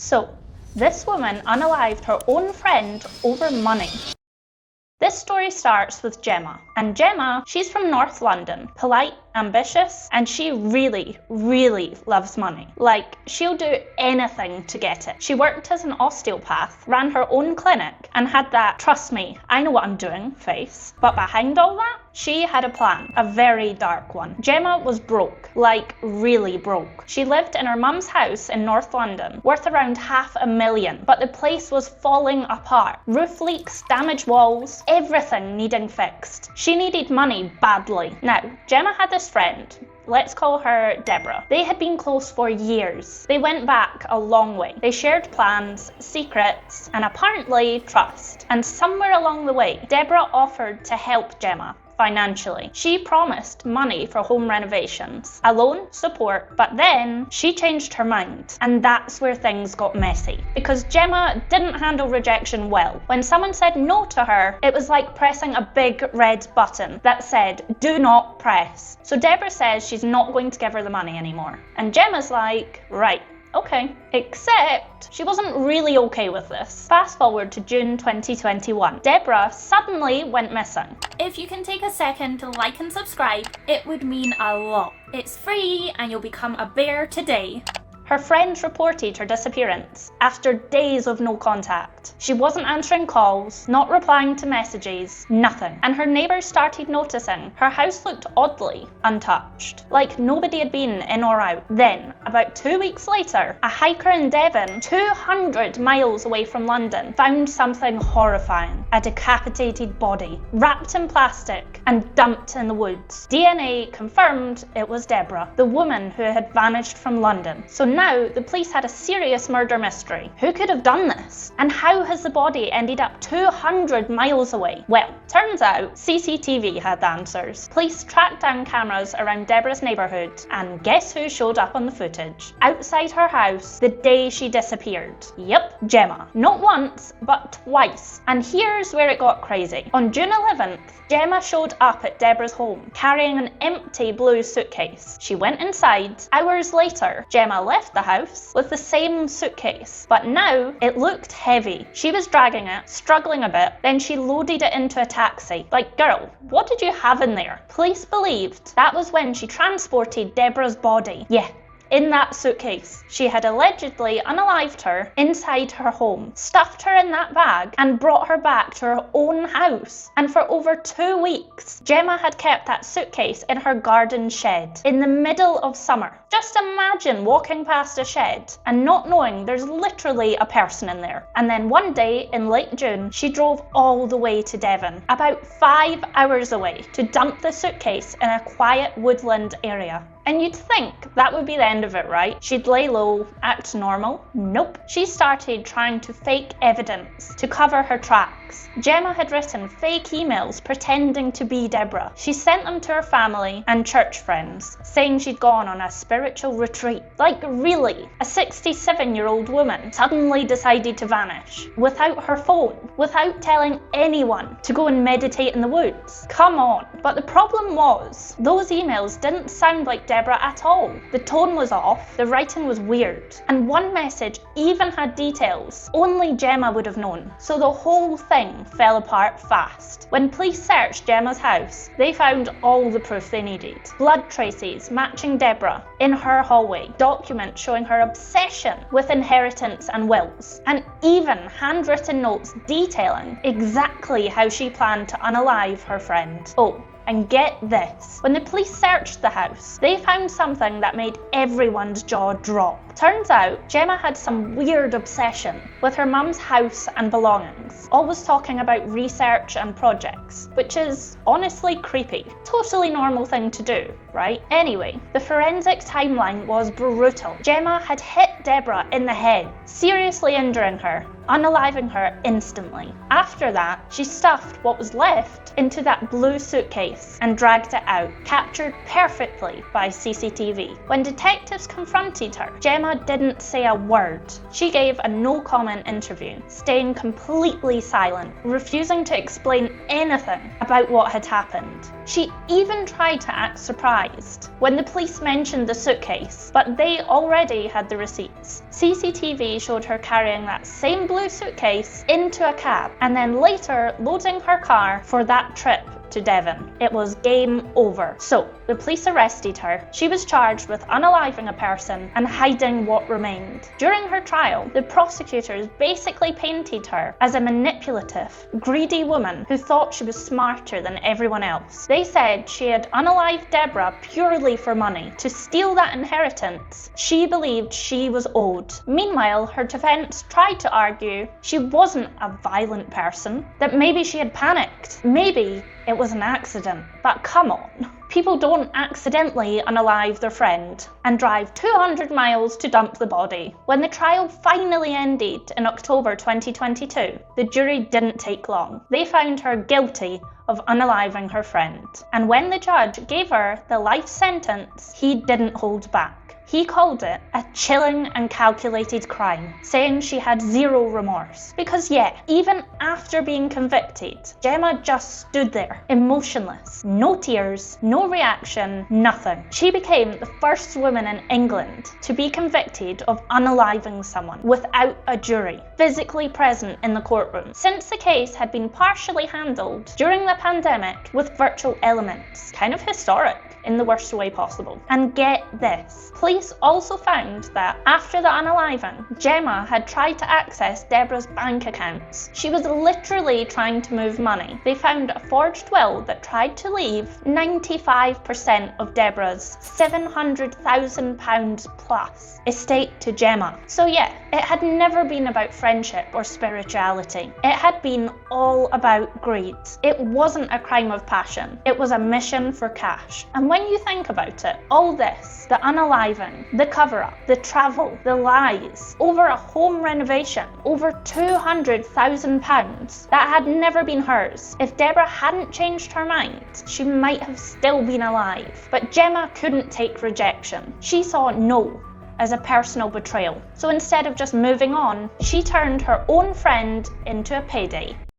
So, this woman unalived her own friend over money. This story starts with Jemma. And Jemma, she's from North London, polite, ambitious, and she really, really loves money. Like, she'll do anything to get it. She worked as an osteopath, ran her own clinic, and had that, trust me, I know what I'm doing face. But behind all that, she had a plan, a very dark one. Jemma was broke, like really broke. She lived in her mum's house in North London, worth around $500,000, but the place was falling apart. Roof leaks, damaged walls, everything needing fixed. She needed money badly. Now, Jemma had this friend. Let's call her Deborah. They had been close for years. They went back a long way. They shared plans, secrets, and apparently trust. And somewhere along the way, Deborah offered to help Jemma financially. She promised money for home renovations, a loan, support, but then she changed her mind. And that's where things got messy. Because Jemma didn't handle rejection well. When someone said no to her, it was like pressing a big red button that said, do not press. So Deborah says she's not going to give her the money anymore. And Jemma's like, right. Okay, except she wasn't really okay with this. Fast forward to June 2021. Deborah suddenly went missing. If you can take a second to like and subscribe, it would mean a lot. It's free and you'll become a bear today. Her friends reported her disappearance after days of no contact. She wasn't answering calls, not replying to messages, nothing. And her neighbours started noticing her house looked oddly untouched, like nobody had been in or out. Then, about 2 weeks later, a hiker in Devon, 200 miles away from London, found something horrifying. A decapitated body, wrapped in plastic and dumped in the woods. DNA confirmed it was Deborah, the woman who had vanished from London. So now the police had a serious murder mystery. Who could have done this? And how has the body ended up 200 miles away? Well, turns out CCTV had the answers. Police tracked down cameras around Deborah's neighbourhood, and guess who showed up on the footage? Outside her house the day she disappeared. Yep, Jemma. Not once, but twice. And here's where it got crazy. On June 11th, Jemma showed up at Deborah's home, carrying an empty blue suitcase. She went inside. Hours later, Jemma left the house with the same suitcase, but now it looked heavy. She was dragging it, struggling a bit, then she loaded it into a taxi. Like, girl, what did you have in there? Police believed that was when she transported Deborah's body. Yeah, in that suitcase. She had allegedly unalived her inside her home, stuffed her in that bag, and brought her back to her own house. And for over 2 weeks, Jemma had kept that suitcase in her garden shed in the middle of summer. Just imagine walking past a shed and not knowing there's literally a person in there. And then one day in late June, she drove all the way to Devon, about 5 hours away, to dump the suitcase in a quiet woodland area. And you'd think that would be the end of it, right? She'd lay low, act normal. Nope. She started trying to fake evidence to cover her tracks. Jemma had written fake emails pretending to be Deborah. She sent them to her family and church friends, saying she'd gone on a spiritual retreat. Like, really? A 67-year-old woman suddenly decided to vanish without her phone, without telling anyone to go and meditate in the woods. Come on. But the problem was, those emails didn't sound like Deborah at all. The tone was off, the writing was weird, and one message even had details only Jemma would have known. So the whole thing fell apart fast. When police searched Jemma's house, they found all the proof they needed. Blood traces matching Deborah in her hallway, documents showing her obsession with inheritance and wills, and even handwritten notes detailing exactly how she planned to unalive her friend. Oh, and get this, when the police searched the house, they found something that made everyone's jaw drop. Turns out, Jemma had some weird obsession with her mum's house and belongings, always talking about research and projects, which is honestly creepy. Totally normal thing to do, right? Anyway, the forensic timeline was brutal. Jemma had hit Deborah in the head, seriously injuring her, unaliving her instantly. After that, she stuffed what was left into that blue suitcase and dragged it out, captured perfectly by CCTV. When detectives confronted her, Jemma Jemma didn't say a word. She gave a no-comment interview, staying completely silent, refusing to explain anything about what had happened. She even tried to act surprised when the police mentioned the suitcase, but they already had the receipts. CCTV showed her carrying that same blue suitcase into a cab and then later loading her car for that trip to Devon. It was game over. So, the police arrested her. She was charged with unaliving a person and hiding what remained. During her trial, the prosecutors basically painted her as a manipulative, greedy woman who thought she was smarter than everyone else. They said she had unalived Deborah purely for money, to steal that inheritance she believed she was owed. Meanwhile, her defense tried to argue she wasn't a violent person, that maybe she had panicked. Maybe it was an accident. But come on. People don't accidentally unalive their friend and drive 200 miles to dump the body. When the trial finally ended in October 2022, the jury didn't take long. They found her guilty of unaliving her friend. And when the judge gave her the life sentence, he didn't hold back. He called it a chilling and calculated crime, saying she had zero remorse. Because yeah, even after being convicted, Jemma just stood there, emotionless. No tears, no reaction, nothing. She became the first woman in England to be convicted of unaliving someone without a jury, physically present in the courtroom, since the case had been partially handled during the pandemic with virtual elements. Kind of historic in the worst way possible. And get this, police also found that after the unaliving, Jemma had tried to access Deborah's bank accounts. She was literally trying to move money. They found a forged will that tried to leave 95% of Deborah's £700,000 plus estate to Jemma. So yeah, it had never been about friendship or spirituality. It had been all about greed. It wasn't a crime of passion. It was a mission for cash. And when you think about it, all this, the unaliving, the cover-up, the travel, the lies, over a home renovation, over £200,000 that had never been hers. If Deborah hadn't changed her mind, she might have still been alive. But Jemma couldn't take rejection. She saw no as a personal betrayal. So instead of just moving on, she turned her own friend into a payday.